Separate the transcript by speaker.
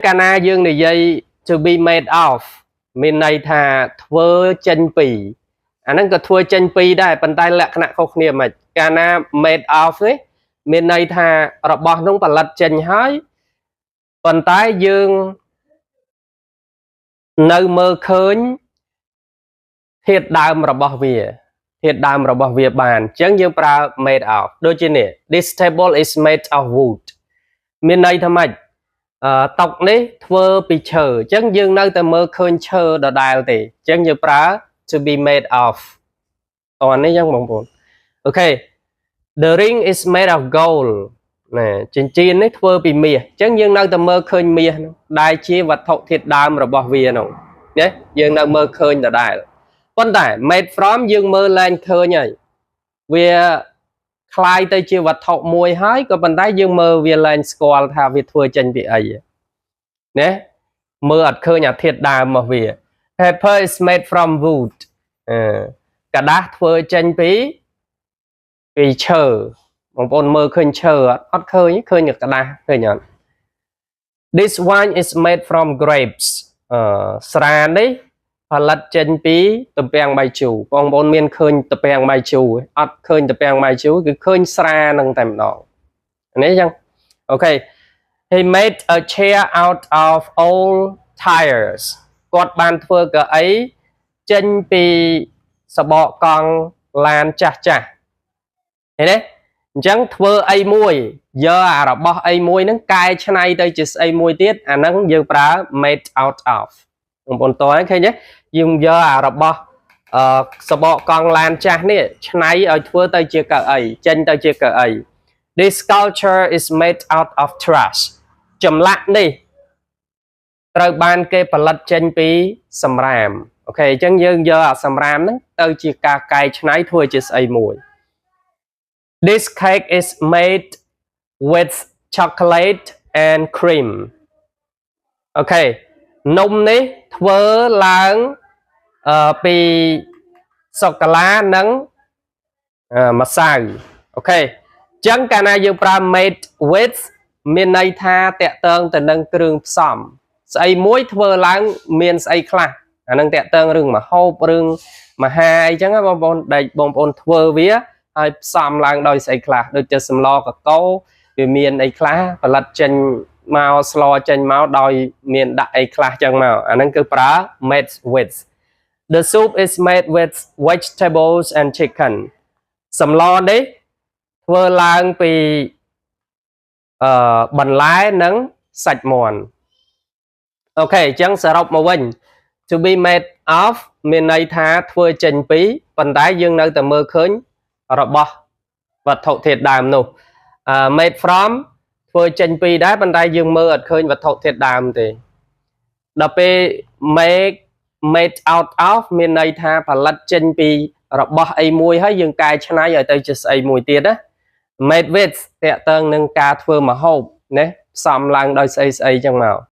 Speaker 1: កាលណាយើងនិយាយ to be made of មានន័យថាធ្វើចេញពីអាហ្នឹងក៏ធ្វើចេញពីដែរប៉ុន្តែលក្ខណៈខុសគ្នាមិនកាលណា made of នេះមានន័យថារបស់នោះផលិតចេញហើយប៉ុន្តែយើងនៅមើលឃើញធាតុដើមរបស់វាបានអញ្ចឹងយើងប្រើ made of ដូចជានេះ this table is made of wood មានន័យថាម៉េចតុនេះធ្វើពីឈើអញ្ចឹងយើងនៅតែមើលឃើញឈើដដែលទេអញ្ចឹងយើងប្រើ to be made of តោះនេះអញ្ចឹងបងប្អូនអូខេ the ring is made of gold ណែចិញ្ចៀននេះធ្វើពីមាសអញ្ចឹងយើងនៅតែមើលឃើញមាសនោះដែលជាវត្ថុធាតុដើមរបស់វានោះណាយើងនៅមើលឃើញដដែលប៉ុន្តែ made from យើងមើលឡើងឃើញហើយវាคล้ายទៅជាវត្ថុមួយហើយក៏ប៉ុន្តែយើងមើលវាឡើងស្គាល់ថាវាធ្វើចេញពីអីណាមើលអត់ឃើញអាធាតុដើមរបស់វា paper is made from wood กระดาษធ្វើចេញពីឈើបងប្អូនមើលឃើញឈើអត់ឃើញកระดาษឃើញអត់ this wine is made from grapes ស្រានេះផលិតចេញពីទំពាំងបាយជូរបងប្អូនមានឃើញទំពាំងបាយជូរអត់ឃើញទំពាំងបាយជូរគឺឃើញស្រានឹងតែម្ដងនេះអញ្ចឹងអូខេ he made a chair out of old tires គាត់បានធ្វើកៅអីចេញពីសបកកង់ឡានចាស់ឃើញទេអញ្ចឹងធ្វើអីមួយយកអារបស់អីមួយហ្នឹងកែច្នៃទៅជាស្អីមួយទៀតអាហ្នឹងយើងប្រើ made out of បងប្អូនតើឃើញទេយើងយកអារបស់សបកកង់ឡានចាស់នេះច្នៃឲ្យធ្វើទៅជាកៅអីចេញទៅជាកៅអី This sculpture is made out of trash ចម្លាក់នេះត្រូវបានគេផលិតចេញពីសម្រាមអូខេអញ្ចឹងយើងយកអាសម្រាមហ្នឹងទៅជាការកែច្នៃធ្វើជាស្អីមួយ This cake is made with chocolate and cream អូខេនំនេះធ្វើឡើងពីសូកូឡានិងម្សៅអូខេអញ្ចឹងកាលណាយើងប្រើ made with មានន័យថាតកតងទៅនឹងគ្រឿងផ្សំស្អីមួយធ្វើឡើងមានស្អីខ្លះអានឹងតកតងរឿងមហូបរឿងមហាអីចឹងបងប្អូនដែលបងប្អូនធ្វើវាហើយផ្សំឡើងដោយស្អីខ្លះដូចជាសម្លកកូរវាមានអីខ្លះផលិតចេញមកស្លចេញមកដោយមានដាក់អីខ្លះចឹងមកអាហ្នឹងគឺប្រើ made with the soup is made with vegetables and chicken សម្លនេះធ្វើឡើងពីបន្លែនិងសាច់មាន់អូខេអញ្ចឹងសរុបមកវិញ to be made of មានន័យថាធ្វើចេញពីប៉ុន្តែយើងនៅតែមើលឃើញរបស់វត្ថុធាតុដើមនោះ made from ធ្វើចេញពីដែរប៉ុន្តែយើងមើលអត់ឃើញវត្ថុធាតុដើមទេដល់ពេល made out of មានន័យថាផលិតចេញពីរបស់អីមួយហើយយើងកែច្នៃឲ្យទៅជាស្អីមួយទៀតណា made with តកតងនឹងការធ្វើម្ហូបណាផ្សំឡើងដោយស្អីចឹងមក